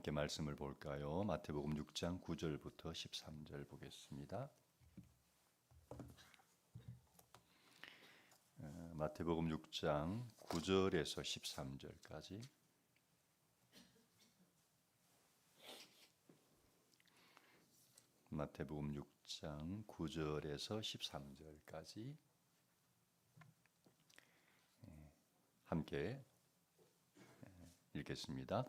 함께 말씀을 볼까요? 마태복음 6장 9절부터 13절 보겠습니다. 마태복음 6장 9절에서 13절까지. 마태복음 6장 9절에서 13절까지 함께 읽겠습니다.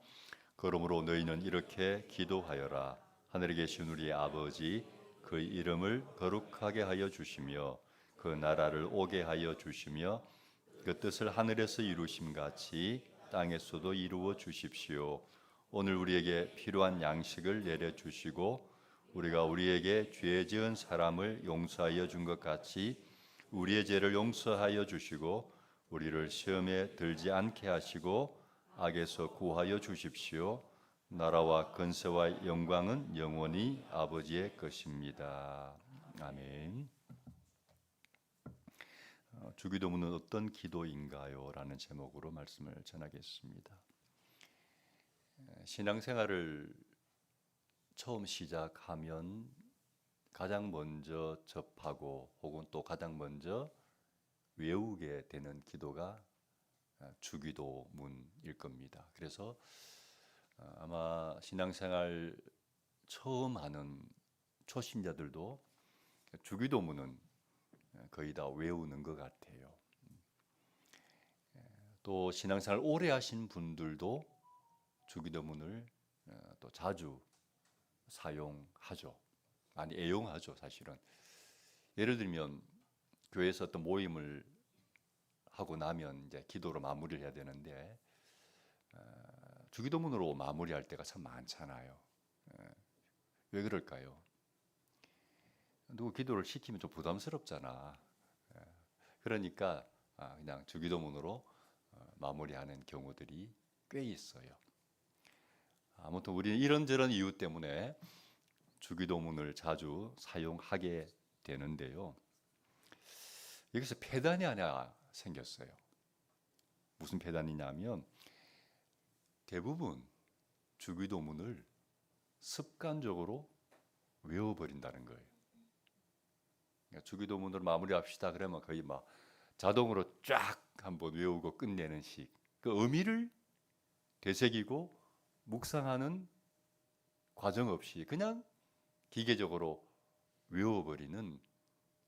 그러므로 너희는 이렇게 기도하여라. 하늘에 계신 우리 아버지, 그 이름을 거룩하게 하여 주시며 그 나라를 오게 하여 주시며 그 뜻을 하늘에서 이루심 같이 땅에서도 이루어 주십시오. 오늘 우리에게 필요한 양식을 내려 주시고 우리가 우리에게 죄 지은 사람을 용서하여 준 것 같이 우리의 죄를 용서하여 주시고 우리를 시험에 들지 않게 하시고 악에서 구하여 주십시오. 나라와 권세와 영광은 영원히 아버지의 것입니다. 아멘. 주기도문은 어떤 기도인가요? 라는 제목으로 말씀을 전하겠습니다. 신앙생활을 처음 시작하면 가장 먼저 접하고 혹은 또 가장 먼저 외우게 되는 기도가 주기도문일 겁니다. 그래서 아마 신앙생활 처음 하는 초신자들도 주기도문은 거의 다 외우는 것 같아요. 또 신앙생활 오래 하신 분들도 주기도문을 또 자주 사용하죠. 많이 애용하죠, 사실은. 예를 들면 교회에서 어떤 모임을 하고 나면 이제 기도로 마무리를 해야 되는데 주기도문으로 마무리할 때가 참 많잖아요. 왜 그럴까요? 누구 기도를 시키면 좀 부담스럽잖아. 그러니까 그냥 주기도문으로 마무리하는 경우들이 꽤 있어요. 아무튼 우리는 이런저런 이유 때문에 주기도문을 자주 사용하게 되는데요. 여기서 폐단이 하나 생겼어요. 무슨 폐단이냐면 대부분 주기도문을 습관적으로 외워버린다는 거예요. 그러니까 주기도문으로 마무리합시다 그러면 거의 막 자동으로 쫙 한번 외우고 끝내는 식. 그 의미를 되새기고 묵상하는 과정 없이 그냥 기계적으로 외워버리는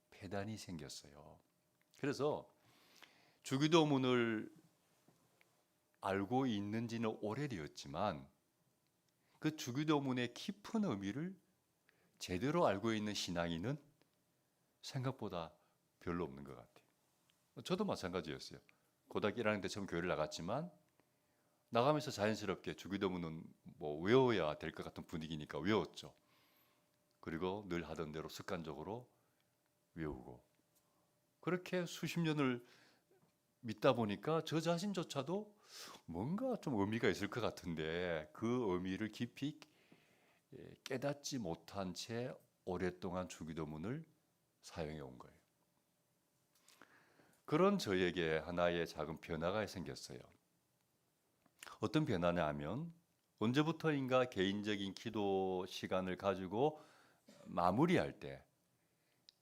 폐단이 생겼어요. 그래서 주기도문을 알고 있는지는 오래되었지만 그 주기도문의 깊은 의미를 제대로 알고 있는 신앙인은 생각보다 별로 없는 것 같아요. 저도 마찬가지였어요. 고등학교 1학년 때 처음 교회를 나갔지만 나가면서 자연스럽게 주기도문은 뭐 외워야 될 것 같은 분위기니까 외웠죠. 그리고 늘 하던 대로 습관적으로 외우고 그렇게 수십 년을 믿다 보니까 저 자신조차도 뭔가 좀 의미가 있을 것 같은데 그 의미를 깊이 깨닫지 못한 채 오랫동안 주기도문을 사용해 온 거예요. 그런 저에게 하나의 작은 변화가 생겼어요. 어떤 변화냐 하면 언제부터인가 개인적인 기도 시간을 가지고 마무리할 때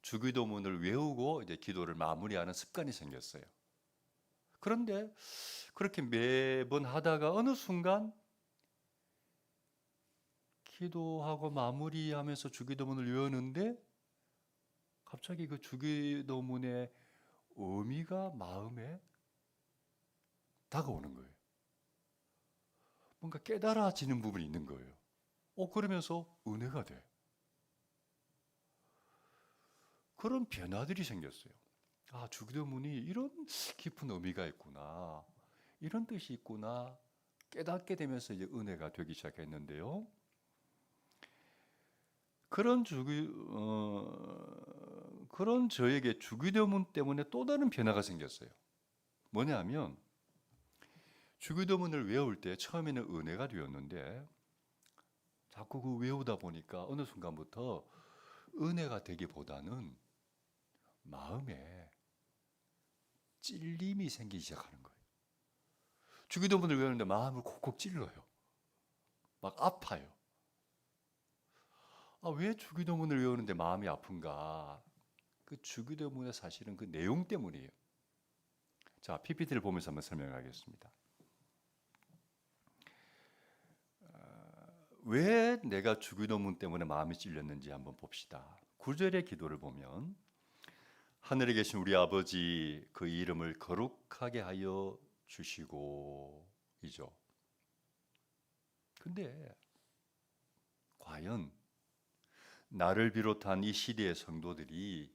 주기도문을 외우고 이제 기도를 마무리하는 습관이 생겼어요. 그런데 그렇게 매번 하다가 어느 순간 기도하고 마무리하면서 주기도문을 외우는데 갑자기 그 주기도문의 의미가 마음에 다가오는 거예요. 뭔가 깨달아지는 부분이 있는 거예요. 그러면서 은혜가 돼. 그런 변화들이 생겼어요. 주기도문이 이런 깊은 의미가 있구나. 이런 뜻이 있구나. 깨닫게 되면서 이제 은혜가 되기 시작했는데요. 그런 저에게 주기도문 때문에 또 다른 변화가 생겼어요. 뭐냐면 주기도문을 외울 때 처음에는 은혜가 되었는데 자꾸 그 외우다 보니까 어느 순간부터 은혜가 되기보다는 마음에 찔림이 생기기 시작하는 거예요. 주기도문을 외우는데 마음을 콕콕 찔러요. 막 아파요. 왜 주기도문을 외우는데 마음이 아픈가? 그 주기도문의 사실은 그 내용 때문이에요. 자, PPT를 보면서 한번 설명하겠습니다. 왜 내가 주기도문 때문에 마음이 찔렸는지 한번 봅시다. 9절의 기도를 보면 하늘에 계신 우리 아버지 그 이름을 거룩하게 하여 주시고 이죠. 근데 과연 나를 비롯한 이 시대의 성도들이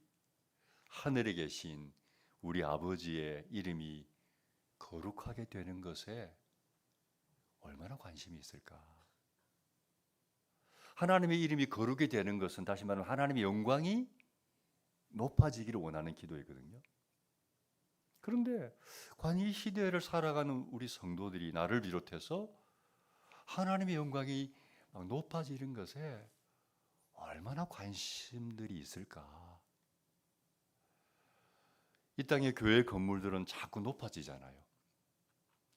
하늘에 계신 우리 아버지의 이름이 거룩하게 되는 것에 얼마나 관심이 있을까? 하나님의 이름이 거룩이 되는 것은 다시 말하면 하나님의 영광이 높아지기를 원하는 기도이거든요. 그런데 과연 이 시대를 살아가는 우리 성도들이 나를 비롯해서 하나님의 영광이 높아지는 것에 얼마나 관심들이 있을까? 이 땅의 교회 건물들은 자꾸 높아지잖아요.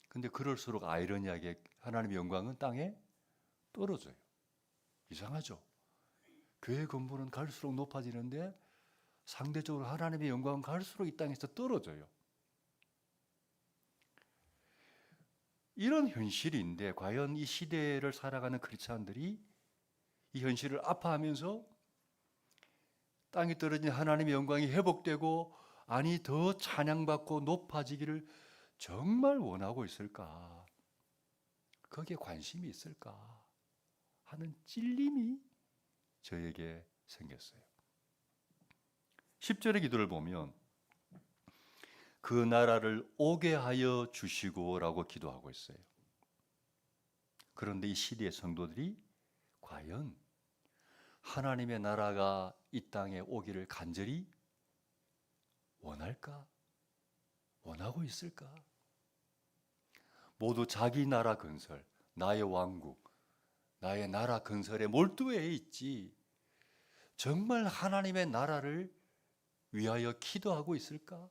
근데 그럴수록 아이러니하게 하나님의 영광은 땅에 떨어져요. 이상하죠? 교회 건물은 갈수록 높아지는데 상대적으로 하나님의 영광은 갈수록 이 땅에서 떨어져요. 이런 현실인데 과연 이 시대를 살아가는 크리스찬들이 이 현실을 아파하면서 땅에 떨어진 하나님의 영광이 회복되고 아니 더 찬양받고 높아지기를 정말 원하고 있을까? 거기에 관심이 있을까? 하는 찔림이 저에게 생겼어요. 10절의 기도를 보면 그 나라를 오게 하여 주시고라고 기도하고 있어요. 그런데 이 시대의 성도들이 과연 하나님의 나라가 이 땅에 오기를 간절히 원할까? 원하고 있을까? 모두 자기 나라 건설, 나의 왕국, 나의 나라 건설에 몰두해 있지 정말 하나님의 나라를 위하여 기도하고 있을까?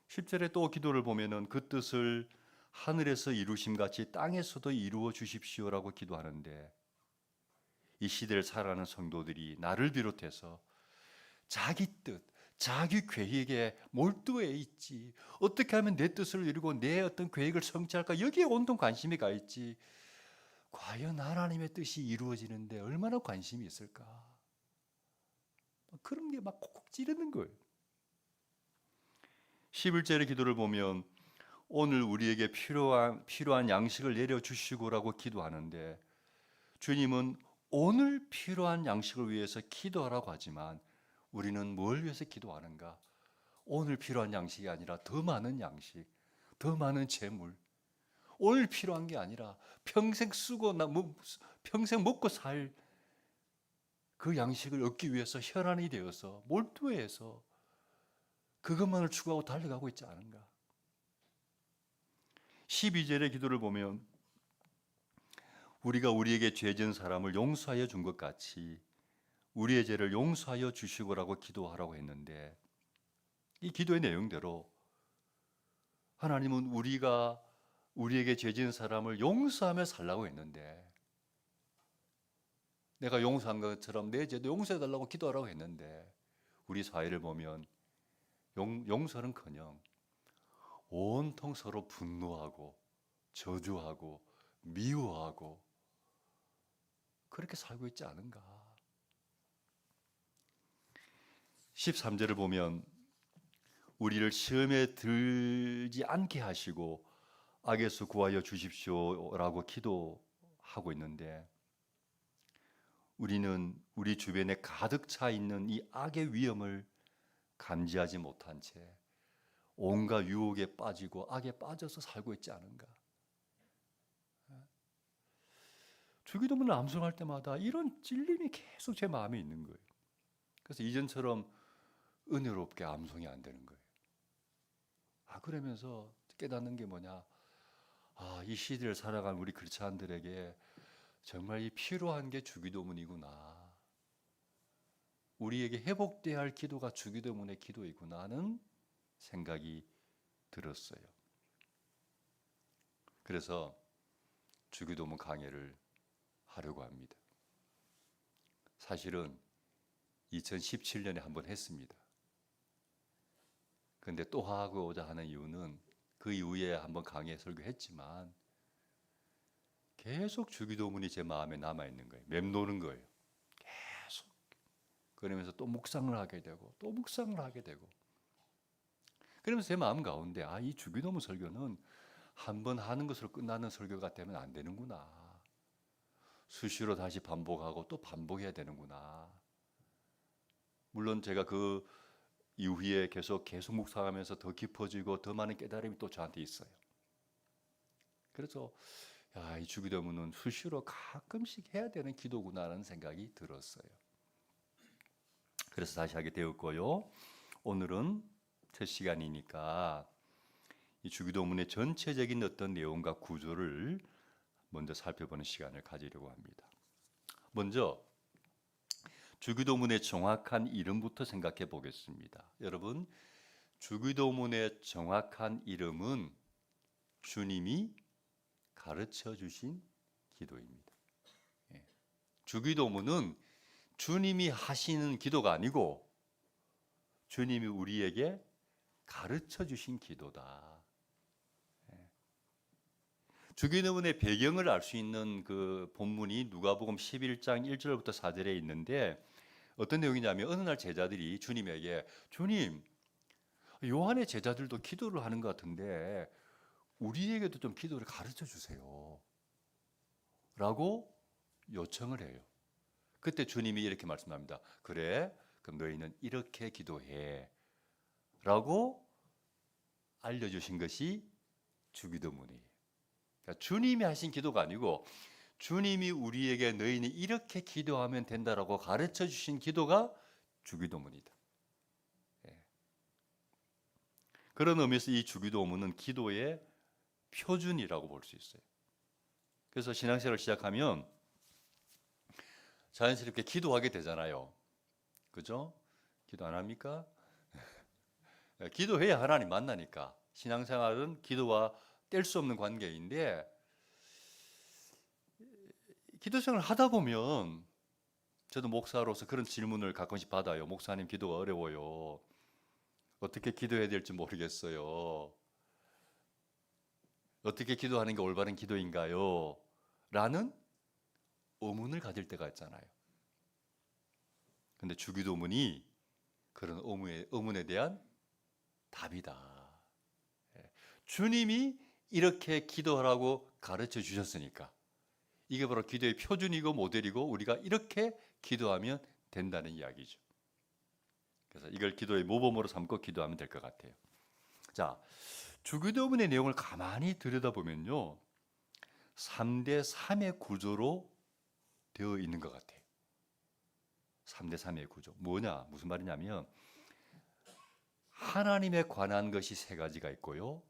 10절에 또 기도를 보면은 그 뜻을 하늘에서 이루심 같이 땅에서도 이루어 주십시오라고 기도하는데 이 시대를 살아가는 성도들이 나를 비롯해서 자기 뜻, 자기 계획에 몰두해 있지. 어떻게 하면 내 뜻을 이루고 내 어떤 계획을 성취할까? 여기에 온통 관심이 가 있지. 과연 하나님의 뜻이 이루어지는데 얼마나 관심이 있을까? 그런 게 막 콕콕 찌르는 거예요. 11절의 기도를 보면 오늘 우리에게 필요한 양식을 내려주시고라고 기도하는데 주님은 오늘 필요한 양식을 위해서 기도하라고 하지만 우리는 뭘 위해서 기도하는가? 오늘 필요한 양식이 아니라 더 많은 양식, 더 많은 재물. 오늘 필요한 게 아니라 평생 쓰고 평생 먹고 살 그 양식을 얻기 위해서 혈안이 되어서 몰두해서 그것만을 추구하고 달려가고 있지 않은가? 12절의 기도를 보면 우리가 우리에게 죄진 사람을 용서하여 준 것 같이 우리의 죄를 용서하여 주시고라고 기도하라고 했는데 이 기도의 내용대로 하나님은 우리가 우리에게 죄진 사람을 용서하며 살라고 했는데 내가 용서한 것처럼 내 죄도 용서해달라고 기도하라고 했는데 우리 사회를 보면 용서는커녕 온통 서로 분노하고 저주하고 미워하고 그렇게 살고 있지 않은가? 13절을 보면 우리를 시험에 들지 않게 하시고 악에서 구하여 주십시오라고 기도하고 있는데 우리는 우리 주변에 가득 차 있는 이 악의 위험을 감지하지 못한 채 온갖 유혹에 빠지고 악에 빠져서 살고 있지 않은가? 주기도문을 암송할 때마다 이런 찔림이 계속 제 마음에 있는 거예요. 그래서 이전처럼 은혜롭게 암송이 안 되는 거예요. 그러면서 깨닫는 게 뭐냐? 이 시대를 살아간 우리 크리스찬들에게 정말 이 필요한 게 주기도문이구나. 우리에게 회복돼야 할 기도가 주기도문의 기도이구나 하는 생각이 들었어요. 그래서 주기도문 강해를 하려고 합니다. 사실은 2017년에 한번 했습니다. 근데 또 하고자 하는 이유는 그 이후에 한번 강의 설교했지만 계속 주기도문이 제 마음에 남아있는 거예요. 맴도는 거예요. 계속. 그러면서 또 묵상을 하게 되고 또 묵상을 하게 되고 그러면서 제 마음 가운데 이 주기도문 설교는 한번 하는 것으로 끝나는 설교가 되면 안 되는구나. 수시로 다시 반복하고 또 반복해야 되는구나. 물론 제가 그 이후에 계속 묵상하면서 더 깊어지고 더 많은 깨달음이 또 저한테 있어요. 그래서 이 주기도문은 수시로 가끔씩 해야 되는 기도구나라는 생각이 들었어요. 그래서 다시 하게 되었고요. 오늘은 첫 시간이니까 이 주기도문의 전체적인 어떤 내용과 구조를 먼저 살펴보는 시간을 가지려고 합니다. 먼저 주기도문의 정확한 이름부터 생각해 보겠습니다. 여러분, 주기도문의 정확한 이름은 주님이 가르쳐 주신 기도입니다. 주기도문은 주님이 하시는 기도가 아니고 주님이 우리에게 가르쳐 주신 기도다. 주기도문의 배경을 알 수 있는 그 본문이 누가복음 11장 1절부터 4절에 있는데 어떤 내용이냐면 어느 날 제자들이 주님에게 주님, 요한의 제자들도 기도를 하는 것 같은데 우리에게도 좀 기도를 가르쳐 주세요. 라고 요청을 해요. 그때 주님이 이렇게 말씀합니다. 그래, 그럼 너희는 이렇게 기도해. 라고 알려주신 것이 주기도문이에요. 그러니까 주님이 하신 기도가 아니고 주님이 우리에게 너희는 이렇게 기도하면 된다라고 가르쳐 주신 기도가 주기도문이다. 그런 의미에서 이 주기도문은 기도의 표준이라고 볼 수 있어요. 그래서 신앙생활을 시작하면 자연스럽게 기도하게 되잖아요. 그죠? 기도 안 합니까? 기도해야 하나님 만나니까. 신앙생활은 기도와 뗄 수 없는 관계인데 기도생활을 하다 보면 저도 목사로서 그런 질문을 가끔씩 받아요. 목사님, 기도가 어려워요. 어떻게 기도해야 될지 모르겠어요. 어떻게 기도하는 게 올바른 기도인가요? 라는 의문을 가질 때가 있잖아요. 근데 주기도문이 그런 의문에 대한 답이다. 주님이 이렇게 기도하라고 가르쳐 주셨으니까 이게 바로 기도의 표준이고 모델이고 우리가 이렇게 기도하면 된다는 이야기죠. 그래서 이걸 기도의 모범으로 삼고 기도하면 될 것 같아요. 자, 주기도문의 내용을 가만히 들여다보면요. 3대 3의 구조로 되어 있는 것 같아요. 3대 3의 구조. 무슨 말이냐면 하나님에 관한 것이 3가지가 있고요.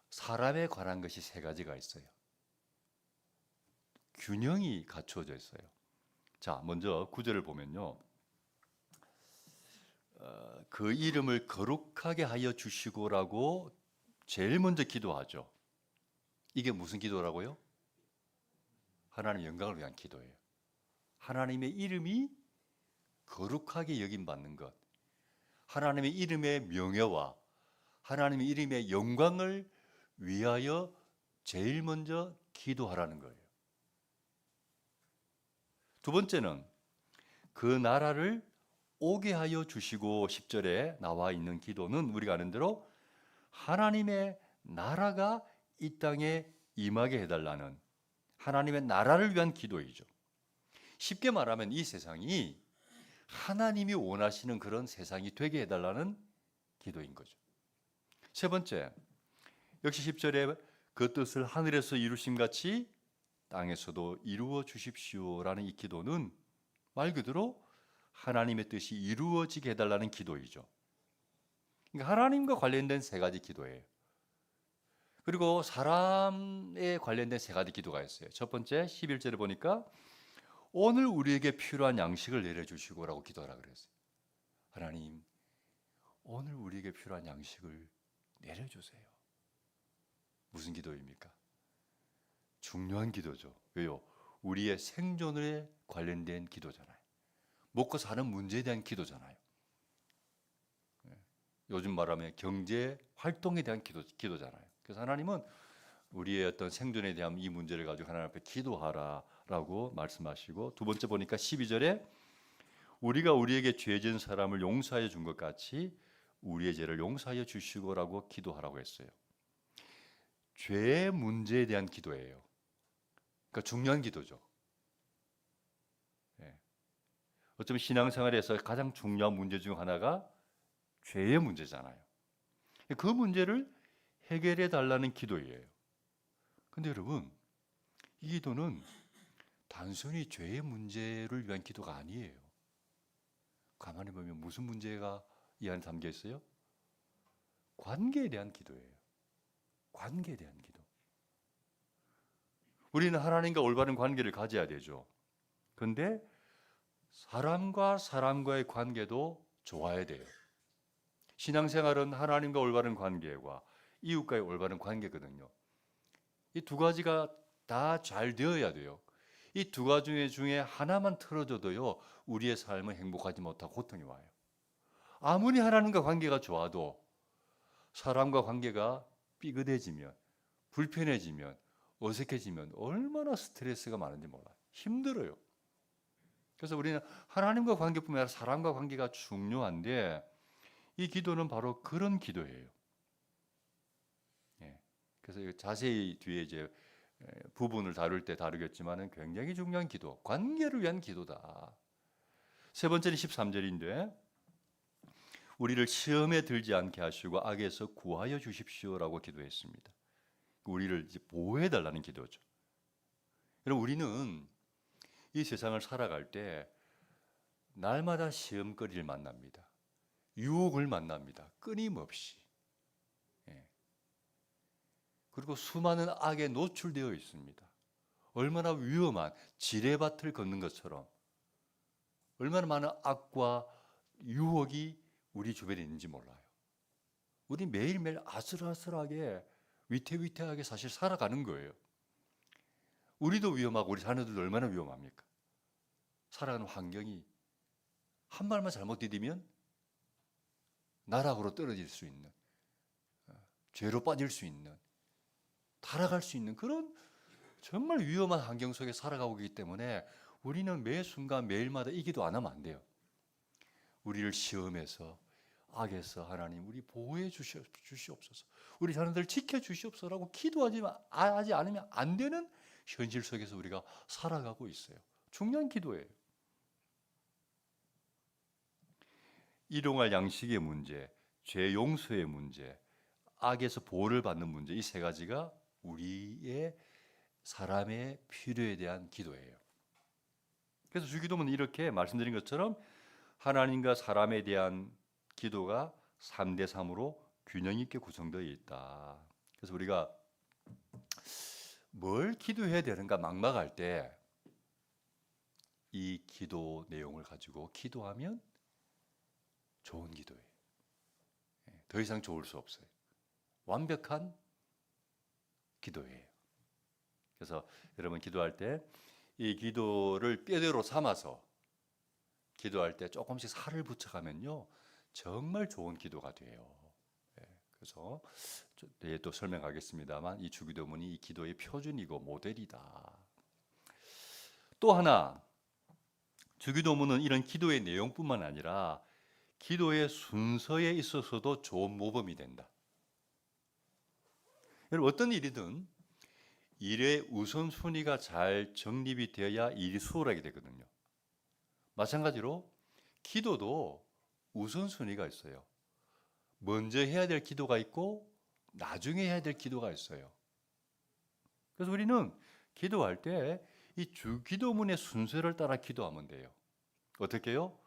사람에 관한 것이 3가지가 있어요. 균형이 갖추어져 있어요. 자, 먼저 9절을 보면요. 그 이름을 거룩하게 하여 주시고라고 제일 먼저 기도하죠. 이게 무슨 기도라고요? 하나님 영광을 위한 기도예요. 하나님의 이름이 거룩하게 여김받는 것. 하나님의 이름의 명예와 하나님의 이름의 영광을 위하여 제일 먼저 기도하라는 거예요. 두 번째는 그 나라를 오게 하여 주시고 10절에 나와 있는 기도는 우리가 아는 대로 하나님의 나라가 이 땅에 임하게 해달라는 하나님의 나라를 위한 기도이죠. 쉽게 말하면 이 세상이 하나님이 원하시는 그런 세상이 되게 해달라는 기도인 거죠. 세 번째, 역시 10절에 그 뜻을 하늘에서 이루심 같이 땅에서도 이루어 주십시오라는 이 기도는 말 그대로 하나님의 뜻이 이루어지게 해달라는 기도이죠. 그러니까 하나님과 관련된 3가지 기도예요. 그리고 사람에 관련된 3가지 기도가 있어요. 첫 번째 11절에 보니까 오늘 우리에게 필요한 양식을 내려주시고라고 기도하라 그랬어요. 하나님, 오늘 우리에게 필요한 양식을 내려주세요. 무슨 기도입니까? 중요한 기도죠. 왜요? 우리의 생존에 관련된 기도잖아요. 먹고 사는 문제에 대한 기도잖아요. 요즘 말하면 경제 활동에 대한 기도잖아요. 그래서 하나님은 우리의 어떤 생존에 대한 이 문제를 가지고 하나님 앞에 기도하라라고 말씀하시고, 두 번째 보니까 12절에 우리가 우리에게 죄 지은 사람을 용서하여 준 것 같이 우리의 죄를 용서하여 주시고라고 기도하라고 했어요. 죄의 문제에 대한 기도예요. 그러니까 중요한 기도죠. 예. 어쩌면 신앙생활에서 가장 중요한 문제 중 하나가 죄의 문제잖아요. 그 문제를 해결해 달라는 기도예요. 근데 여러분, 이 기도는 단순히 죄의 문제를 위한 기도가 아니에요. 가만히 보면 무슨 문제가 이 안에 담겨 있어요? 관계에 대한 기도예요. 관계에 대한 기도. 우리는 하나님과 올바른 관계를 가져야 되죠. 그런데 사람과 사람과의 관계도 좋아야 돼요. 신앙생활은 하나님과 올바른 관계와 이웃과의 올바른 관계거든요. 이 두 가지가 다 잘 되어야 돼요. 이 두 가지 중에 하나만 틀어져도요, 우리의 삶은 행복하지 못하고 고통이 와요. 아무리 하나님과 관계가 좋아도 사람과 관계가 삐그대지면, 불편해지면, 어색해지면 얼마나 스트레스가 많은지 몰라요. 힘들어요. 그래서 우리는 하나님과 관계뿐만 아니라 사람과 관계가 중요한데, 이 기도는 바로 그런 기도예요. 예. 그래서 자세히 뒤에 이제 부분을 다룰 때 다루겠지만은 굉장히 중요한 기도, 관계를 위한 기도다. 세 번째는 13절인데 우리를 시험에 들지 않게 하시고 악에서 구하여 주십시오라고 기도했습니다. 우리를 이제 보호해 달라는 기도죠. 여러분, 우리는 이 세상을 살아갈 때 날마다 시험거리를 만납니다. 유혹을 만납니다. 끊임없이. 예. 그리고 수많은 악에 노출되어 있습니다. 얼마나 위험한 지뢰밭을 걷는 것처럼 얼마나 많은 악과 유혹이 우리 주변에 있는지 몰라요. 우리 매일매일 아슬아슬하게 위태위태하게 사실 살아가는 거예요. 우리도 위험하고 우리 자녀들도 얼마나 위험합니까? 살아가는 환경이 한 발만 잘못 디디면 나락으로 떨어질 수 있는, 죄로 빠질 수 있는, 타락할 수 있는 그런 정말 위험한 환경 속에 살아가고 있기 때문에 우리는 매 순간 매일마다 이 기도 안 하면 안 돼요. 우리를 시험해서 악에서 하나님 우리 보호해 주시옵소서, 우리 자녀들 지켜 주시옵소서라고 기도하지 않으면 안 되는 현실 속에서 우리가 살아가고 있어요. 중요한 기도예요. 일용할 양식의 문제, 죄 용서의 문제, 악에서 보호를 받는 문제, 이 세 가지가 우리의 사람의 필요에 대한 기도예요. 그래서 주기도문은 이렇게 말씀드린 것처럼 하나님과 사람에 대한 기도가 3대 3으로 균형 있게 구성되어 있다. 그래서 우리가 뭘 기도해야 되는가 막막할 때 이 기도 내용을 가지고 기도하면 좋은 기도예요. 더 이상 좋을 수 없어요. 완벽한 기도예요. 그래서 여러분 기도할 때 이 기도를 뼈대로 삼아서 기도할 때 조금씩 살을 붙여가면요 정말 좋은 기도가 돼요. 그래서 뒤에 또 설명하겠습니다만 이 주기도문이 이 기도의 표준이고 모델이다. 또 하나, 주기도문은 이런 기도의 내용뿐만 아니라 기도의 순서에 있어서도 좋은 모범이 된다. 여러분, 어떤 일이든 일의 우선순위가 잘 정립이 되어야 일이 수월하게 되거든요. 마찬가지로 기도도 우선순위가 있어요. 먼저 해야 될 기도가 있고 나중에 해야 될 기도가 있어요. 그래서 우리는 기도할 때 이 주기도문의 순서를 따라 기도하면 돼요. 어떻게 해요?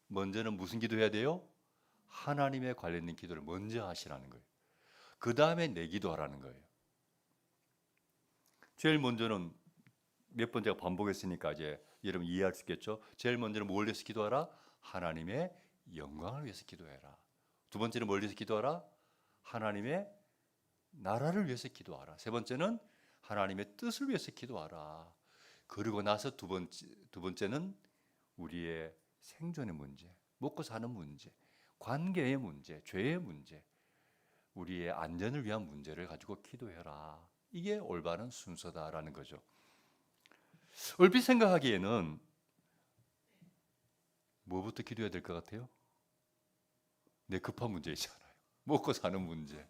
먼저는 무슨 기도해야 돼요? 하나님에 관련된 기도를 먼저 하시라는 거예요. 그 다음에 내 기도하라는 거예요. 제일 먼저는 몇 번 제가 반복했으니까 이제 여러분 이해할 수 있겠죠? 제일 먼저는 뭘 위해서 기도하라? 하나님의 영광을 위해서 기도해라. 두 번째는 뭘 위해서 기도하라? 하나님의 나라를 위해서 기도하라. 세 번째는 하나님의 뜻을 위해서 기도하라. 그리고 나서 두 번째는 우리의 생존의 문제, 먹고 사는 문제, 관계의 문제, 죄의 문제, 우리의 안전을 위한 문제를 가지고 기도해라. 이게 올바른 순서다라는 거죠. 얼핏 생각하기에는 뭐부터 기도해야 될 것 같아요? 내 급한 문제 있잖아요. 먹고 사는 문제,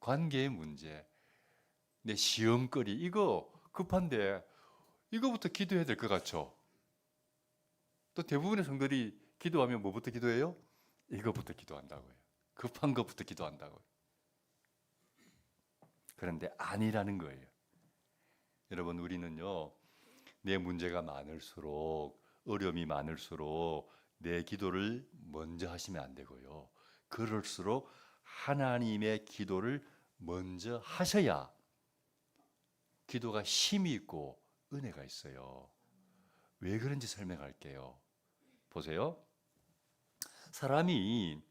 관계의 문제, 내 시험거리, 이거 급한데 이거부터 기도해야 될 것 같죠? 또 대부분의 성도들이 기도하면 뭐부터 기도해요? 이거부터 기도한다고요. 급한 것부터 기도한다고요. 그런데 아니라는 거예요. 여러분, 우리는요, 내 문제가 많을수록, 어려움이 많을수록 내 기도를 먼저 하시면 안 되고요. 그럴수록 하나님의 기도를 먼저 하셔야 기도가 힘이 있고 은혜가 있어요. 왜 그런지 설명할게요. 보세요. 사람이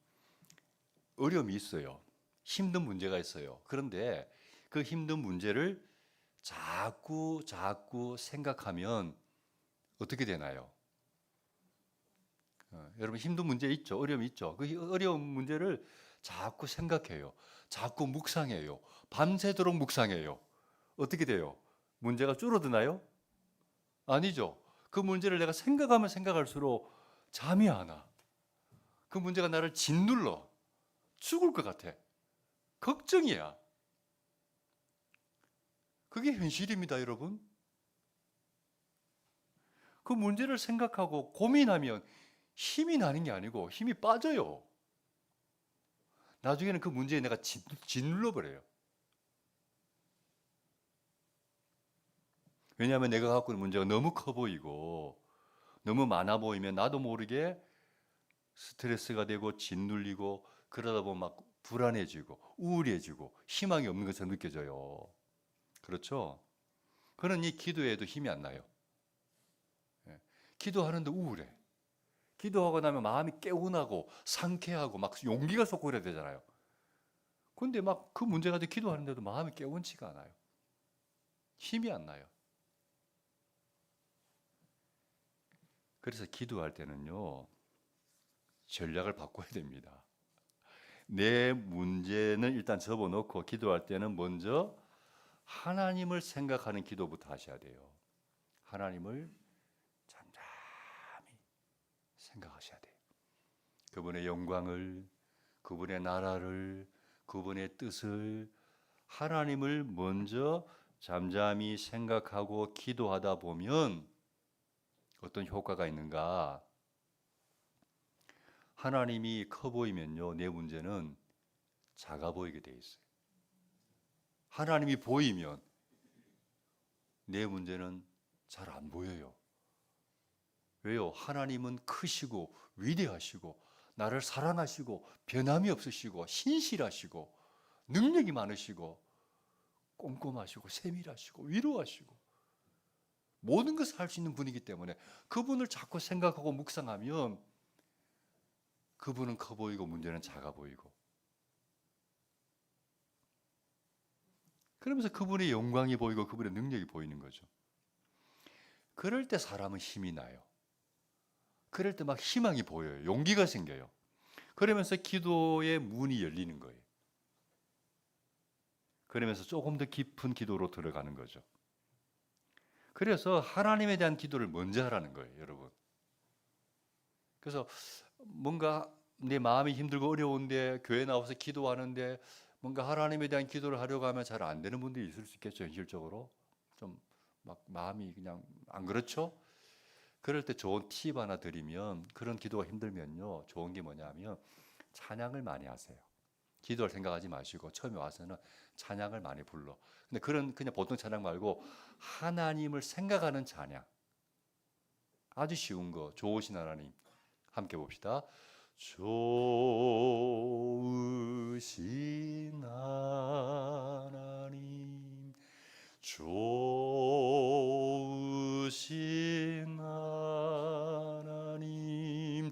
어려움이 있어요. 힘든 문제가 있어요. 그런데 그 힘든 문제를 자꾸 생각하면 어떻게 되나요? 여러분, 힘든 문제 있죠? 어려움이 있죠? 그 어려운 문제를 자꾸 생각해요. 자꾸 묵상해요. 밤새도록 묵상해요. 어떻게 돼요? 문제가 줄어드나요? 아니죠. 그 문제를 내가 생각하면 생각할수록 잠이 안 와. 그 문제가 나를 짓눌러. 죽을 것 같아. 걱정이야. 그게 현실입니다, 여러분. 그 문제를 생각하고 고민하면 힘이 나는 게 아니고 힘이 빠져요. 나중에는 그 문제에 내가 짓눌러 버려요. 왜냐하면 내가 갖고 있는 문제가 너무 커 보이고 너무 많아 보이면 나도 모르게 스트레스가 되고 짓눌리고, 그러다 보면 막 불안해지고 우울해지고 희망이 없는 것처럼 느껴져요. 그렇죠? 그러니 기도에도 힘이 안 나요. 기도하는데 우울해. 기도하고 나면 마음이 개운하고 상쾌하고 막 용기가 솟고 그래야 되잖아요. 근데 막 그 문제 가지고 기도하는데도 마음이 개운치가 않아요. 힘이 안 나요. 그래서 기도할 때는요, 전략을 바꿔야 됩니다. 내 문제는 일단 접어놓고 기도할 때는 먼저 하나님을 생각하는 기도부터 하셔야 돼요. 하나님을 잠잠히 생각하셔야 돼요. 그분의 영광을, 그분의 나라를, 그분의 뜻을, 하나님을 먼저 잠잠히 생각하고 기도하다 보면 어떤 효과가 있는가? 하나님이 커 보이면요, 내 문제는 작아 보이게 돼 있어요. 하나님이 보이면 내 문제는 잘 안 보여요. 왜요? 하나님은 크시고 위대하시고 나를 사랑하시고 변함이 없으시고 신실하시고 능력이 많으시고 꼼꼼하시고 세밀하시고 위로하시고 모든 것을 할 수 있는 분이기 때문에 그분을 자꾸 생각하고 묵상하면 그분은 커 보이고 문제는 작아 보이고, 그러면서 그분의 영광이 보이고 그분의 능력이 보이는 거죠. 그럴 때 사람은 힘이 나요. 그럴 때 막 희망이 보여요. 용기가 생겨요. 그러면서 기도의 문이 열리는 거예요. 그러면서 조금 더 깊은 기도로 들어가는 거죠. 그래서 하나님에 대한 기도를 먼저 하라는 거예요, 여러분. 그래서 뭔가 내 마음이 힘들고 어려운데 교회 나와서 기도하는데 뭔가 하나님에 대한 기도를 하려고 하면 잘 안 되는 분들이 있을 수 있겠죠, 현실적으로. 좀 막 마음이 그냥 안 그렇죠? 그럴 때 좋은 팁 하나 드리면, 그런 기도가 힘들면요, 좋은 게 뭐냐면 찬양을 많이 하세요. 기도할 생각하지 마시고 처음에 와서는 찬양을 많이 불러. 근데 그냥 보통 찬양 말고 하나님을 생각하는 찬양. 아주 쉬운 거, 좋으신 하나님. 함께 봅시다. 좋으신 하나님, 좋으신 하나님,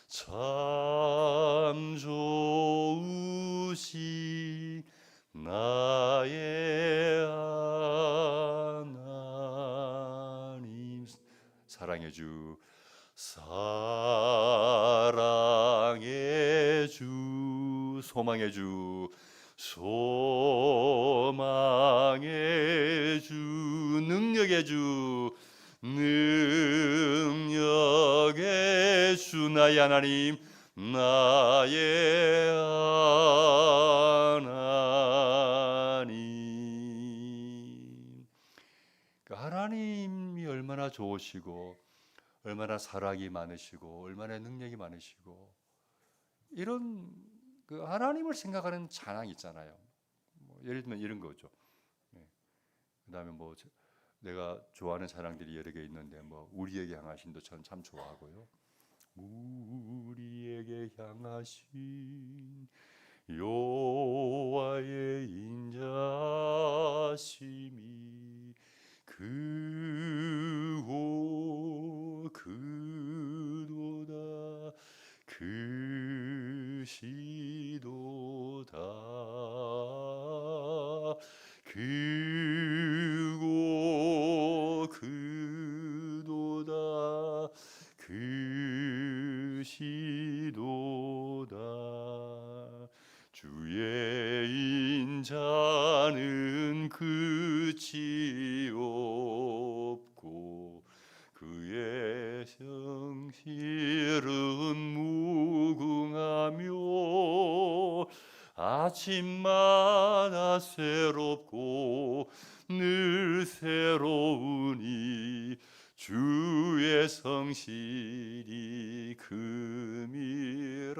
참 좋으신 나의 사랑의 주, 사랑의 주, 소망의 주, 소망의 주, 능력의 주, 능력의 주, 나의 하나님, 나의 하나님. 그 하나님이 얼마나 좋으시고 얼마나 사랑이 많으시고 얼마나 능력이 많으시고, 이런 그 하나님을 생각하는 찬양 있잖아요. 뭐 예를 들면 이런 거죠. 그다음에 뭐 내가 좋아하는 찬양들이 여러 개 있는데, 뭐 우리에게 향하신도 저는 참 좋아하고요. 우리에게 향하신 여호와의 인자심이 그도다 그시도다 그도다 그시도다 주의 인자는 끝이 없고 그의 성실은 무궁하며 아침마다 새롭고 늘 새로우니 주의 성실이 금이라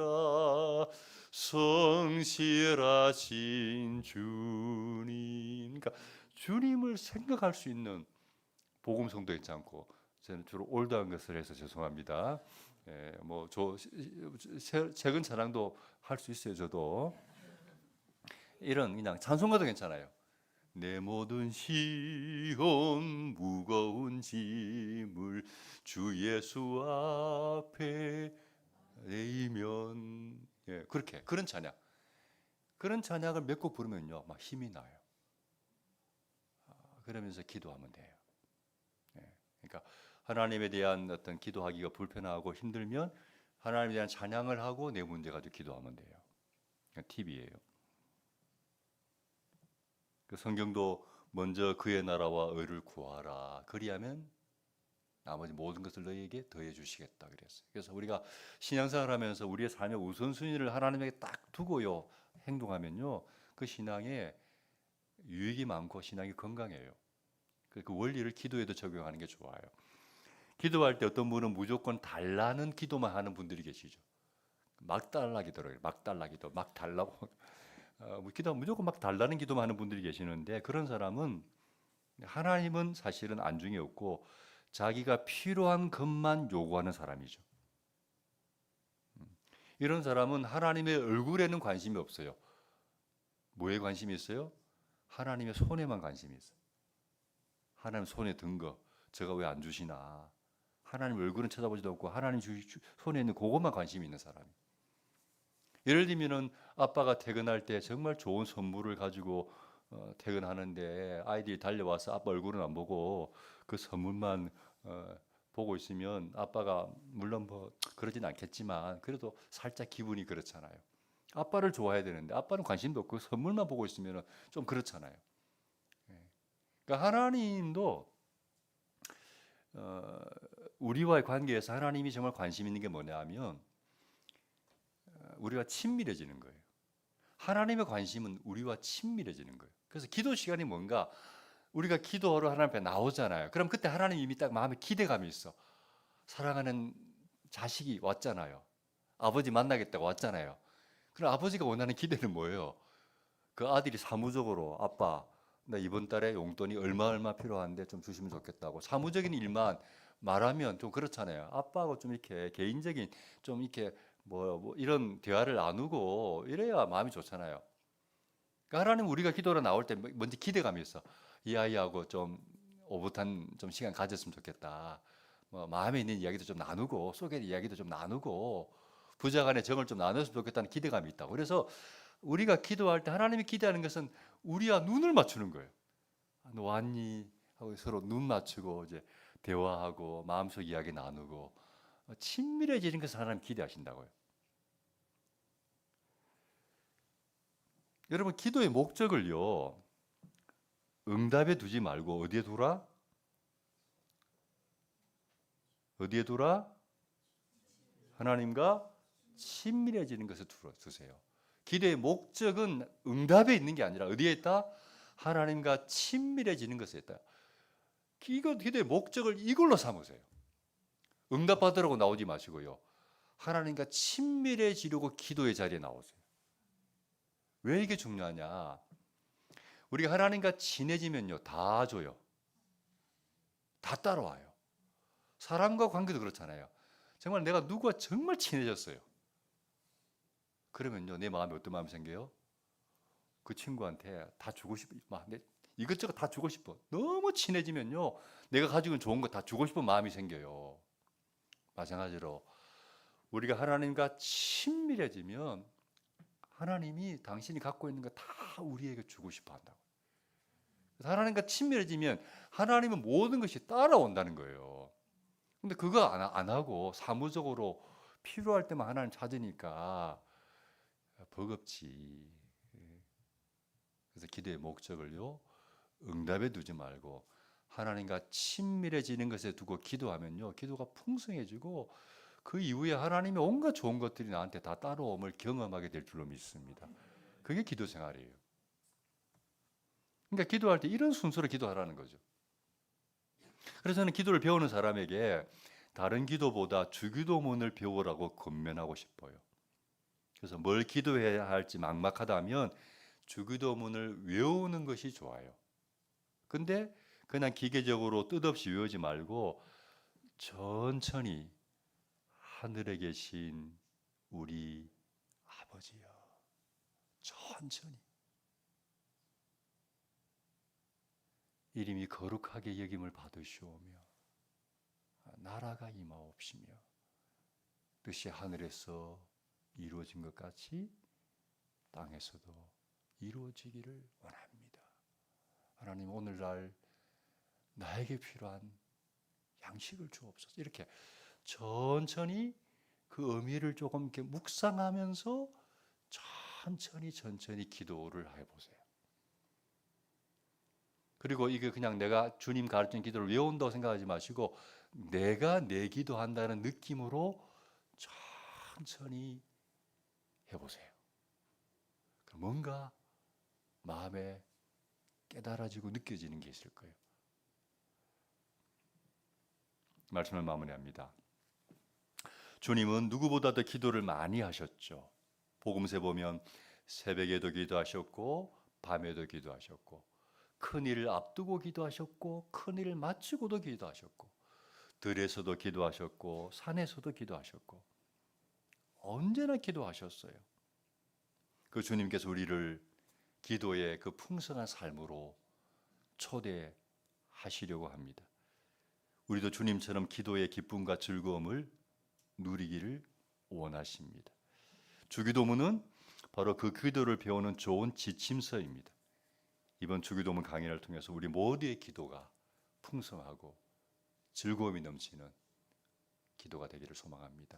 성실하신 주님. 그러니까 주님을 생각할 수 있는 복음성도 있지 않고, 저는 주로 올드한 것을 해서 죄송합니다. 최근 찬양도 할 수 있어요. 저도 이런 그냥 찬송가도 괜찮아요. 내 모든 시험 무거운 짐을 주 예수 앞에 내이면, 그렇게 그런 찬양을 몇 곡 부르면요 막 힘이 나요. 그러면서 기도하면 돼요. 그러니까 하나님에 대한 어떤 기도하기가 불편하고 힘들면 하나님에 대한 찬양을 하고 내 문제 가지고 기도하면 돼요. 팁이에요. 그 성경도 먼저 그의 나라와 의를 구하라, 그리하면 나머지 모든 것을 너희에게 더해 주시겠다 그랬어요. 그래서 우리가 신앙생활 하면서 우리의 삶의 우선순위를 하나님에게 딱 두고요 행동하면요, 그 신앙에 유익이 많고 신앙이 건강해요. 그 원리를 기도에도 적용하는 게 좋아요. 기도할 때 어떤 분은 무조건 달라는 기도만 하는 분들이 계시죠. 막 달라 기도를 막 달라고 기도 무조건 막 달라는 기도만 하는 분들이 계시는데, 그런 사람은 하나님은 사실은 안중에 없고 자기가 필요한 것만 요구하는 사람이죠. 이런 사람은 하나님의 얼굴에는 관심이 없어요. 뭐에 관심이 있어요? 하나님의 손에만 관심이 있어요. 하나님 손에 든 거, 제가 왜 안 주시나. 하나님 얼굴은 쳐다보지도 않고 하나님 손에 있는 그것만 관심이 있는 사람이에요. 예를 들면은 아빠가 퇴근할 때 정말 좋은 선물을 가지고 퇴근하는데 아이들이 달려와서 아빠 얼굴은 안 보고 그 선물만 보고 있으면 아빠가 물론 뭐 그러진 않겠지만 그래도 살짝 기분이 그렇잖아요. 아빠를 좋아해야 되는데 아빠는 관심도 없고 선물만 보고 있으면 좀 그렇잖아요. 그러니까 하나님도 우리와의 관계에서 하나님이 정말 관심 있는 게 뭐냐 하면 우리와 친밀해지는 거예요. 하나님의 관심은 우리와 친밀해지는 거예요. 그래서 기도 시간이 뭔가, 우리가 기도하러 하나님 앞에 나오잖아요. 그럼 그때 하나님 이미 딱 마음에 기대감이 있어. 사랑하는 자식이 왔잖아요. 아버지 만나겠다고 왔잖아요. 그럼 아버지가 원하는 기대는 뭐예요? 그 아들이 사무적으로 아빠 나 이번 달에 용돈이 얼마 필요한데 좀 주시면 좋겠다고 사무적인 일만 말하면 좀 그렇잖아요. 아빠하고 좀 이렇게 개인적인 좀 이렇게 뭐 이런 대화를 나누고 이래야 마음이 좋잖아요. 그러니까 하나님 우리가 기도로 나올 때 먼저 기대감이 있어. 이 아이하고 좀 오붓한 좀 시간 가졌으면 좋겠다. 뭐 마음에 있는 이야기도 좀 나누고 속에 이야기도 좀 나누고 부자간의 정을 좀 나눴으면 좋겠다는 기대감이 있다고. 그래서 우리가 기도할 때 하나님이 기대하는 것은 우리와 눈을 맞추는 거예요. 너 왔니? 하고 서로 눈 맞추고 이제 대화하고 마음속 이야기 나누고 친밀해지는 것을 하나님 기대하신다고요. 여러분 기도의 목적을요 응답에 두지 말고 어디에 두라? 어디에 두라? 하나님과 친밀해지는 것을 두세요. 기도의 목적은 응답에 있는 게 아니라 어디에 있다? 하나님과 친밀해지는 것에 있다. 기도의 목적을 이걸로 삼으세요. 응답 받으라고 나오지 마시고요. 하나님과 친밀해지려고 기도의 자리에 나오세요. 왜 이게 중요하냐? 우리가 하나님과 친해지면요 다 줘요. 다 따라와요. 사람과 관계도 그렇잖아요. 정말 내가 누구와 정말 친해졌어요. 그러면요 내 마음에 어떤 마음이 생겨요? 그 친구한테 다 주고 싶어. 이것저것 다 주고 싶어. 너무 친해지면요 내가 가지고 있는 좋은 거 다 주고 싶은 마음이 생겨요. 마찬가지로 우리가 하나님과 친밀해지면 하나님이 당신이 갖고 있는 거 다 우리에게 주고 싶어 한다고. 하나님과 친밀해지면 하나님은 모든 것이 따라온다는 거예요. 근데 그거 안 하고 사무적으로 필요할 때만 하나님 찾으니까 버겁지. 그래서 기도의 목적을요 응답에 두지 말고 하나님과 친밀해지는 것에 두고 기도하면요 기도가 풍성해지고 그 이후에 하나님의 온갖 좋은 것들이 나한테 다 따라옴을 경험하게 될 줄로 믿습니다. 그게 기도 생활이에요. 그러니까 기도할 때 이런 순서로 기도하라는 거죠. 그래서 저는 기도를 배우는 사람에게 다른 기도보다 주기도문을 배우라고 권면하고 싶어요. 그래서 뭘 기도해야 할지 막막하다면 주기도문을 외우는 것이 좋아요. 근데 그냥 기계적으로 뜻없이 외우지 말고 천천히 하늘에 계신 우리 아버지여 천천히 이름이 거룩하게 여김을 받으시오며 나라가 임하옵시며 뜻이 하늘에서 이루어진 것 같이 땅에서도 이루어지기를 원합니다. 하나님 오늘날 나에게 필요한 양식을 주옵소서. 이렇게 천천히 그 의미를 조금 이렇게 묵상하면서 천천히 기도를 해보세요. 그리고 이게 그냥 내가 주님 가르친 기도를 외운다고 생각하지 마시고 내가 내 기도한다는 느낌으로 천천히 해보세요. 그럼 뭔가 마음에 깨달아지고 느껴지는 게 있을 거예요. 말씀을 마무리합니다. 주님은 누구보다도 기도를 많이 하셨죠. 복음서에 보면 새벽에도 기도하셨고 밤에도 기도하셨고 큰일을 앞두고 기도하셨고 큰일을 마치고도 기도하셨고 들에서도 기도하셨고 산에서도 기도하셨고 언제나 기도하셨어요. 그 주님께서 우리를 기도의 그 풍성한 삶으로 초대하시려고 합니다. 우리도 주님처럼 기도의 기쁨과 즐거움을 누리기를 원하십니다. 주기도문은 바로 그 기도를 배우는 좋은 지침서입니다. 이번 주기도문 강의를 통해서 우리 모두의 기도가 풍성하고 즐거움이 넘치는 기도가 되기를 소망합니다.